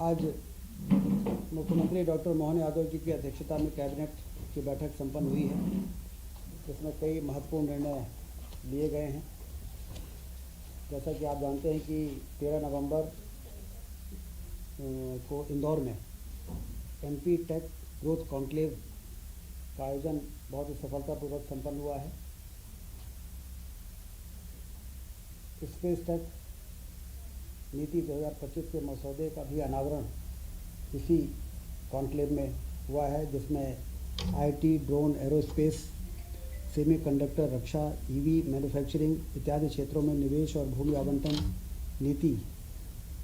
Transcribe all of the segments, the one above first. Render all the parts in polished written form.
आज मुख्यमंत्री डॉक्टर मोहन यादव जी की अध्यक्षता में कैबिनेट की बैठक संपन्न हुई है, जिसमें कई महत्वपूर्ण निर्णय लिए गए हैं। जैसा कि आप जानते हैं कि 13 नवंबर को इंदौर में MP टेक ग्रोथ कॉन्क्लेव का आयोजन बहुत ही सफलतापूर्वक संपन्न हुआ है। स्पेस टेक नीति 2025 के मसौदे का भी अनावरण इसी कॉन्क्लेव में हुआ है, जिसमें IT, drone, aerospace, semiconductor, Raksha, EV, manufacturing इत्यादि क्षेत्रों में निवेश और भूमि आवंटन नीति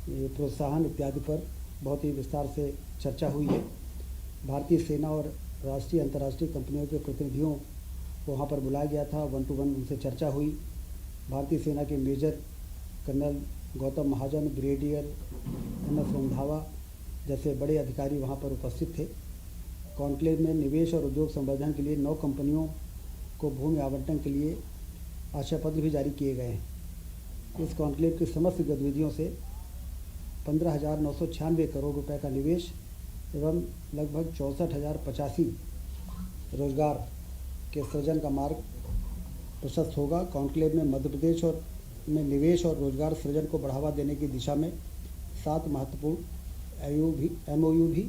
प्रोत्साहन इत्यादि पर बहुत ही विस्तार से चर्चा हुई है। भारतीय सेना और राष्ट्रीय अंतर्राष्ट्रीय कंपनियों के प्रतिनिधियों को वहाँ पर बुलाया गया था। 1-to-1 उनसे चर्चा हुई। भारतीय सेना के मेजर कर्नल गौतम महाजन, ब्रिगेडियर NS रंधावा जैसे बड़े अधिकारी वहाँ पर उपस्थित थे। कॉन्क्लेव में निवेश और उद्योग संवर्धन के लिए 9 कंपनियों को भूमि आवंटन के लिए आशय पत्र भी जारी किए गए हैं। इस कॉन्क्लेव की समस्त गतिविधियों से 15,996 करोड़ रुपए का निवेश एवं लगभग 64,085 रोजगार के सृजन का मार्ग प्रशस्त होगा। कॉन्क्लेव में मध्य प्रदेश में निवेश और रोजगार सृजन को बढ़ावा देने की दिशा में 7 महत्वपूर्ण MOU भी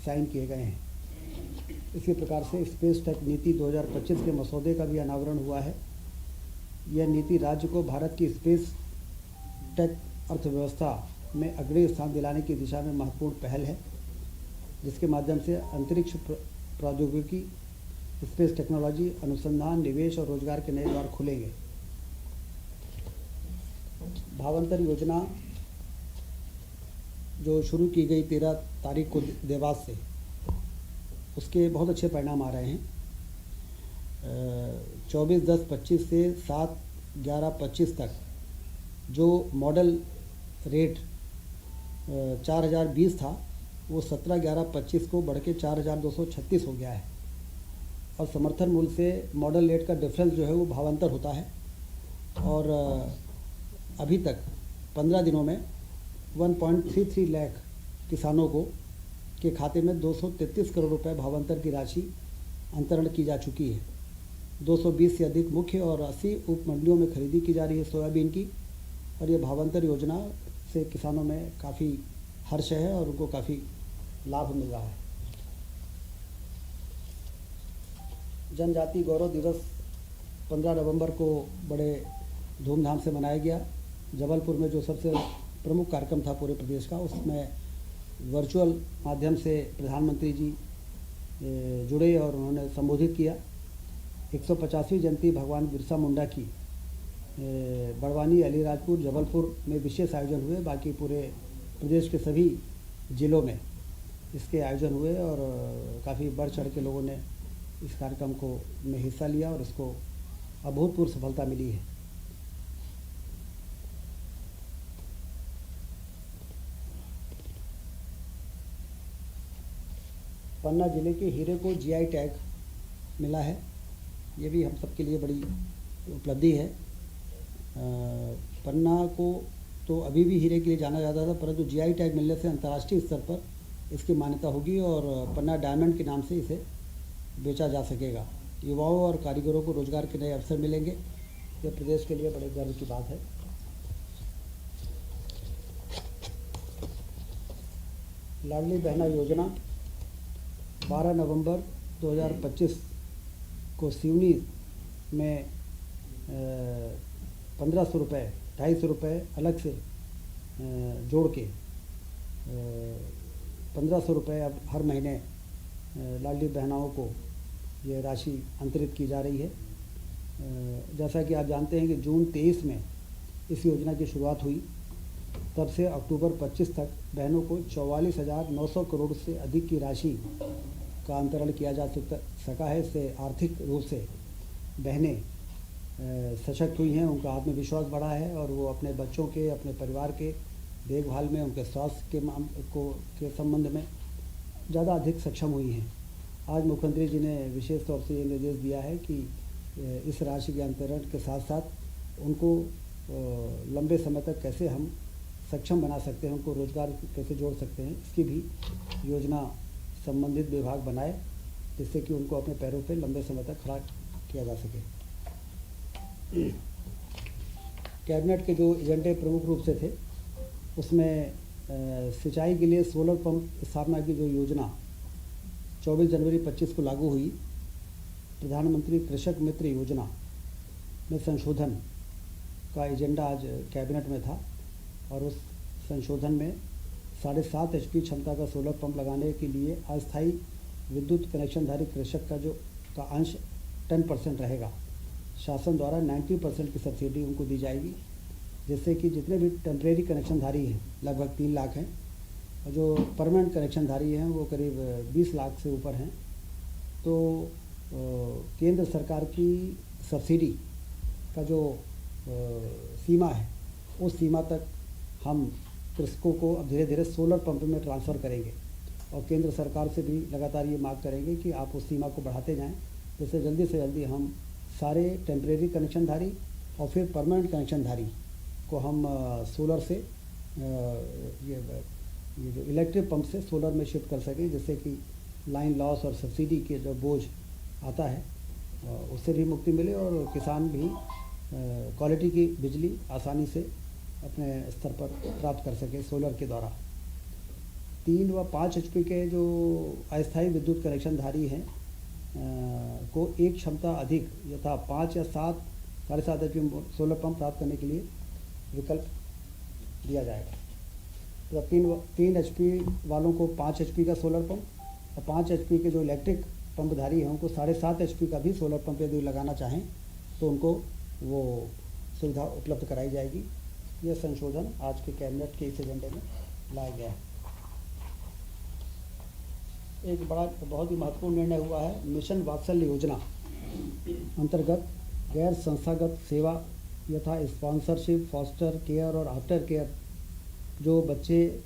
साइन किए गए हैं। इसी प्रकार से स्पेस टेक नीति 2025 के मसौदे का भी अनावरण हुआ है। यह नीति राज्य को भारत की स्पेस टेक अर्थव्यवस्था में अग्रणी स्थान दिलाने की दिशा में महत्वपूर्ण पहल है, जिसके माध्यम से अंतरिक्ष प्रौद्योगिकी, स्पेस टेक्नोलॉजी, अनुसंधान, निवेश और रोजगार के नए द्वार खुलेंगे। भावांतर योजना जो शुरू की गई 13 तारीख को देवास से, उसके बहुत अच्छे परिणाम आ रहे हैं। 24/10/25 से 7/11/25 तक जो मॉडल रेट 4,020 था, वो 17/11/25 को बढ़ के 4,236 हो गया है। और समर्थन मूल्य से मॉडल रेट का डिफरेंस जो है वो भावांतर होता है। और अभी तक 15 दिनों में 1.33 लाख किसानों को के खाते में 233 करोड़ रुपए भावांतर की राशि अंतरण की जा चुकी है। 220 से अधिक मुख्य और 80 उपमंडियों में खरीदी की जा रही है सोयाबीन की। और ये भावांतर योजना से किसानों में काफ़ी हर्ष है और उनको काफ़ी लाभ मिल रहा है। जनजाति गौरव दिवस 15 नवंबर को बड़े धूमधाम से मनाया गया। जबलपुर में जो सबसे प्रमुख कार्यक्रम था पूरे प्रदेश का, उसमें वर्चुअल माध्यम से प्रधानमंत्री जी जुड़े और उन्होंने संबोधित किया। 150वीं जयंती भगवान बिरसा मुंडा की बड़वानी, अलीराजपुर, जबलपुर में विशेष आयोजन हुए। बाकी पूरे प्रदेश के सभी जिलों में इसके आयोजन हुए और काफ़ी बढ़ चढ़ के लोगों ने इस कार्यक्रम को में हिस्सा लिया और इसको अभूतपूर्व सफलता मिली है। पन्ना जिले के हीरे को GI टैग मिला है। ये भी हम सबके लिए बड़ी उपलब्धि है। पन्ना को तो अभी भी हीरे के लिए जाना जाता था, परंतु GI टैग मिलने से अंतर्राष्ट्रीय स्तर पर इसकी मान्यता होगी और पन्ना डायमंड के नाम से इसे बेचा जा सकेगा। युवाओं और कारीगरों को रोजगार के नए अवसर मिलेंगे। ये प्रदेश के लिए बड़े गर्व की बात है। लाडली बहना योजना 12 नवंबर 2025 को सिवनी में 1,500 रुपये, 250 रुपये अलग से जोड़ के 1,500 रुपये अब हर महीने लाडली बहनाओं को ये राशि अंतरित की जा रही है। जैसा कि आप जानते हैं कि जून 23 में इस योजना की शुरुआत हुई, तब से अक्टूबर 25 तक बहनों को 44,900 करोड़ से अधिक की राशि का अंतरण किया जा सका है। इससे आर्थिक रूप से बहनें सशक्त हुई हैं, उनका आत्मविश्वास बढ़ा है और वो अपने बच्चों के, अपने परिवार के देखभाल में, उनके स्वास्थ्य के संबंध में ज़्यादा अधिक सक्षम हुई हैं। आज मुख्यमंत्री जी ने विशेष तौर से ये निर्देश दिया है कि इस राशि के अंतरण के साथ साथ उनको लंबे समय तक कैसे हम सक्षम बना सकते हैं, उनको रोज़गार कैसे जोड़ सकते हैं, इसकी भी योजना संबंधित विभाग बनाए, जिससे कि उनको अपने पैरों पे लंबे समय तक खड़ा किया जा सके। कैबिनेट के जो एजेंडे प्रमुख रूप से थे, उसमें सिंचाई के लिए सोलर पंप स्थापना की जो योजना 24 जनवरी 25 को लागू हुई, प्रधानमंत्री कृषक मित्र योजना में संशोधन का एजेंडा आज कैबिनेट में था, और उस संशोधन में 7.5 HP क्षमता का सोलर पंप लगाने के लिए अस्थायी विद्युत कनेक्शनधारी कृषक का अंश 10% रहेगा। शासन द्वारा 90% की सब्सिडी उनको दी जाएगी, जिससे कि जितने भी टेम्परेरी कनेक्शनधारी हैं लगभग 3 लाख हैं, और जो परमानेंट कनेक्शनधारी हैं वो करीब 20 लाख से ऊपर हैं। तो केंद्र सरकार की सब्सिडी का जो सीमा है, उस सीमा तक हम कृषकों को अब धीरे धीरे सोलर पंप में ट्रांसफ़र करेंगे, और केंद्र सरकार से भी लगातार ये मांग करेंगे कि आप उस सीमा को बढ़ाते जाएं, जिससे जल्दी से जल्दी हम सारे टेम्परेरी कनेक्शनधारी और फिर परमानेंट कनेक्शनधारी को हम सोलर से ये जो इलेक्ट्रिक पंप से सोलर में शिफ्ट कर सकें, जिससे कि लाइन लॉस और सब्सिडी के जो बोझ आता है उससे भी मुक्ति मिले, और किसान भी क्वालिटी की बिजली आसानी से अपने स्तर पर प्राप्त कर सके सोलर के द्वारा। 3 व 5 HP के जो अस्थायी विद्युत कनेक्शनधारी हैं को एक क्षमता अधिक यथा 5 या 7.5 HP सोलर पंप प्राप्त करने के लिए विकल्प दिया जाएगा। तो 3 HP वालों को 5 HP का सोलर पंप, और 5 HP के जो इलेक्ट्रिक पंपधारी हैं उनको 7.5 HP का भी सोलर पंप यदि लगाना चाहें तो उनको वो सुविधा उपलब्ध कराई जाएगी। यह संशोधन आज के कैबिनेट के इस एजेंडे में लाया गया है। एक बहुत ही महत्वपूर्ण निर्णय हुआ है। मिशन वात्सल्य योजना अंतर्गत गैर संस्थागत सेवा यथा स्पॉन्सरशिप, फॉस्टर केयर और आफ्टर केयर जो बच्चे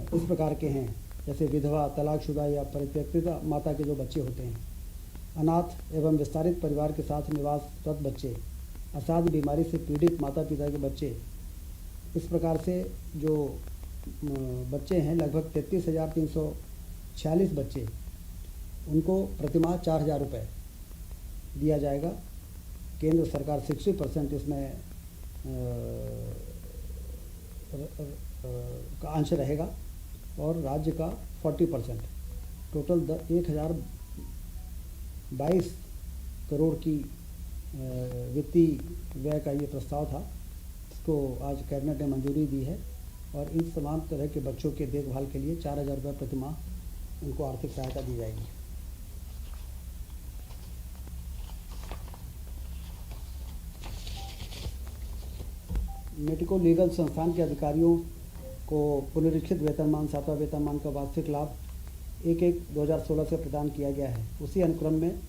इस प्रकार के हैं, जैसे विधवा, तलाकशुदा या परित्यक्ता माता के जो बच्चे होते हैं, अनाथ एवं विस्तारित परिवार के साथ निवासरत बच्चे, असाध्य बीमारी से पीड़ित माता पिता के बच्चे, इस प्रकार से जो बच्चे हैं लगभग 33,346 बच्चे, उनको प्रतिमाह 4,000 रुपये दिया जाएगा। केंद्र सरकार 60% इसमें का अंश रहेगा और राज्य का 40%। टोटल 1,022 करोड़ की वित्तीय व्यय का ये प्रस्ताव था, इसको आज कैबिनेट ने मंजूरी दी है, और इन तमाम तरह के बच्चों के देखभाल के लिए 4,000 रुपये प्रतिमाह उनको आर्थिक सहायता दी जाएगी। मेडिको लीगल संस्थान के अधिकारियों को पुनरीक्षित वेतनमान 7वां वेतनमान का वार्षिक लाभ 1/1/2016 से प्रदान किया गया है। उसी अनुक्रम में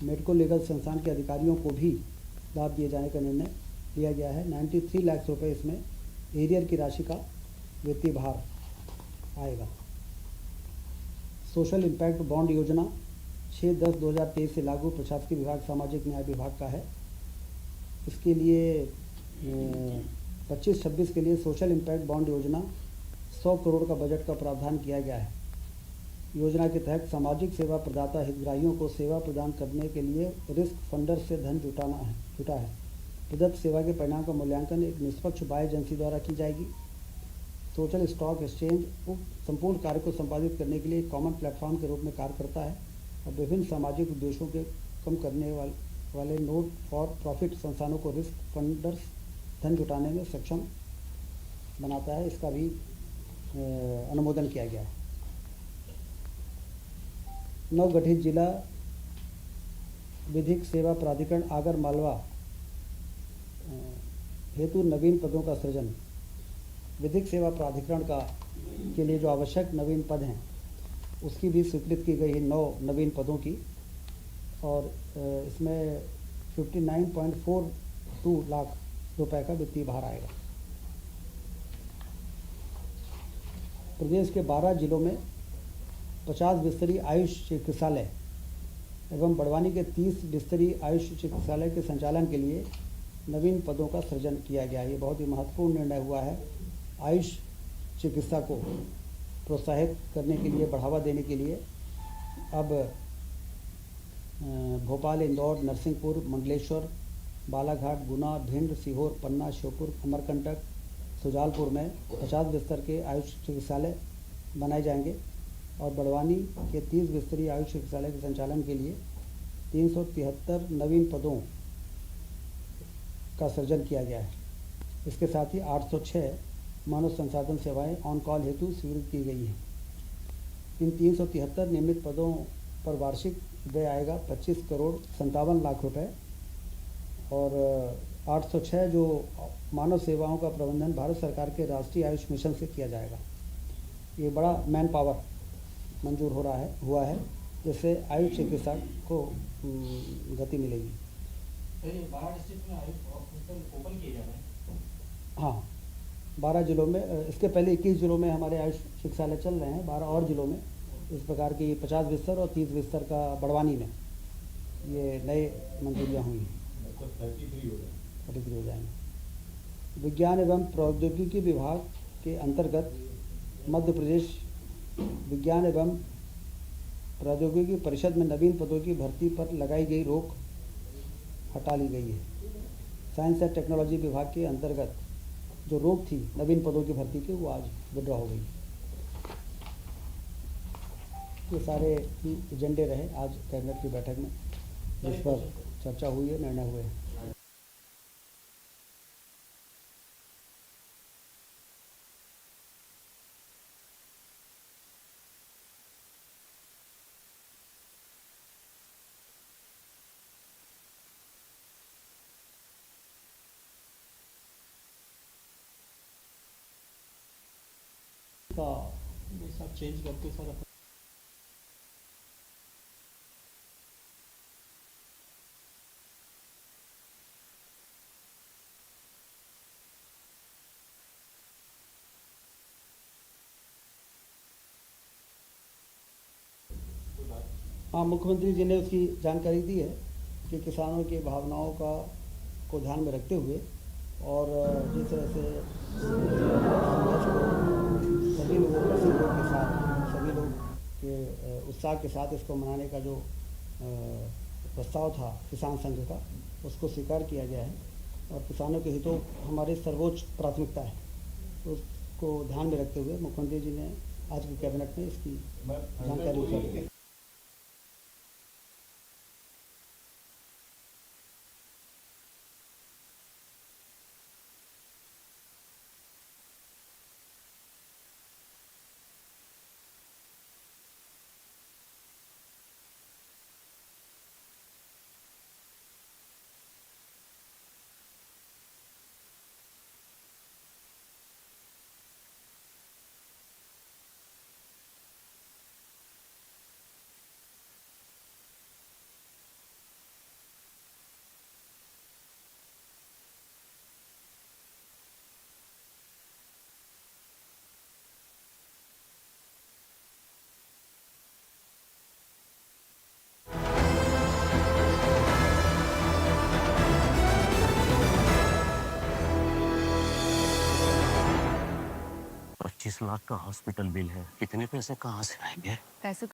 मेडिको लीगल संस्थान के अधिकारियों को भी लाभ दिए जाने का निर्णय लिया गया है। 93 लाख रुपये इसमें एरियर की राशि का वित्तीय भार आएगा। सोशल इम्पैक्ट बॉन्ड योजना 6/10/2023 से लागू प्रशासकीय विभाग सामाजिक न्याय विभाग का है। इसके लिए 25-26 के लिए सोशल इम्पैक्ट बॉन्ड योजना 100 करोड़ का बजट का प्रावधान किया गया है। योजना के तहत सामाजिक सेवा प्रदाता हितग्राहियों को सेवा प्रदान करने के लिए रिस्क फंडर से धन जुटा है। प्रदत्त सेवा के परिणाम का मूल्यांकन एक निष्पक्ष बाह्य एजेंसी द्वारा की जाएगी। सोशल स्टॉक एक्सचेंज उक्त संपूर्ण कार्य को संपादित करने के लिए एक कॉमन प्लेटफॉर्म के रूप में कार्य करता है और विभिन्न सामाजिक उद्देश्यों के कम करने वाले नोट फॉर प्रॉफिट संस्थानों को रिस्क फंडर्स धन जुटाने में सक्षम बनाता है। इसका भी अनुमोदन किया गया है। नवगठित जिला विधिक सेवा प्राधिकरण आगर मालवा हेतु नवीन पदों का सृजन। विधिक सेवा प्राधिकरण के लिए जो आवश्यक नवीन पद हैं उसकी भी स्वीकृत की गई है 9 नवीन पदों की, और इसमें 59.42 लाख रुपए का वित्तीय भार आएगा। प्रदेश के 12 जिलों में 50 बिस्तरीय आयुष चिकित्सालय एवं बड़वानी के 30 बिस्तरीय आयुष चिकित्सालय के संचालन के लिए नवीन पदों का सृजन किया गया। ये बहुत ही महत्वपूर्ण निर्णय हुआ है। आयुष चिकित्सा को प्रोत्साहित करने के लिए, बढ़ावा देने के लिए अब भोपाल, इंदौर, नरसिंहपुर, मंडलेश्वर, बालाघाट, गुना, भिंड, सीहोर, पन्ना, श्योपुर, अमरकंटक, सुजालपुर में 50 बिस्तर के आयुष चिकित्सालय बनाए जाएंगे और बड़वानी के 30 बिस्तरीय आयुष चिकित्सालय के संचालन के लिए 373 नवीन पदों का सृजन किया गया है। इसके साथ ही 806 मानव संसाधन सेवाएं ऑन कॉल हेतु स्वीकृत की गई हैं। इन 373 नियमित पदों पर वार्षिक व्यय आएगा 25 करोड़ 57 लाख रुपए और 806 जो मानव सेवाओं का प्रबंधन भारत सरकार के राष्ट्रीय आयुष मिशन से किया जाएगा। ये बड़ा मैन पावर मंजूर हुआ है जिससे आयुष चिकित्सा को गति मिलेगी। 12 डिस्ट्रिक्ट में आयुष हॉस्पिटल ओपन किए जा रहे हैं। हाँ, 12 जिलों में, इसके पहले 21 जिलों में हमारे आयुष चिकित्सालय चल रहे हैं। 12 और जिलों में इस प्रकार की 50 बिस्तर और 30 बिस्तर का बड़वानी में ये नए मंजूरियाँ हुई हैं। 33 हो जाएंगे। विज्ञान एवं प्रौद्योगिकी विभाग के अंतर्गत मध्य प्रदेश विज्ञान एवं प्रौद्योगिकी परिषद में नवीन पदों की भर्ती पर लगाई गई रोक हटा ली गई है। साइंस एंड टेक्नोलॉजी विभाग के अंतर्गत जो रोक थी नवीन पदों की भर्ती की, वो आज विड्रॉ हो गई। ये सारे ही एजेंडे रहे आज कैबिनेट की बैठक में, जिस पर चर्चा हुई है, निर्णय हुए हैं। सब चेंज करके सर हाँ, मुख्यमंत्री जी ने उसकी जानकारी दी है कि किसानों की भावनाओं को ध्यान में रखते हुए और जिस तरह से सभी लोगों के सहयोग के साथ, सभी लोग के उत्साह के साथ इसको मनाने का जो प्रस्ताव था किसान संघ का, उसको स्वीकार किया गया है और किसानों के हितों हमारी सर्वोच्च प्राथमिकता है। तो उसको ध्यान में रखते हुए मुख्यमंत्री जी ने आज की कैबिनेट में इसकी जानकारी दी। $25 लाख का हॉस्पिटल बिल है, इतने पैसे कहाँ से आएंगे? पैसों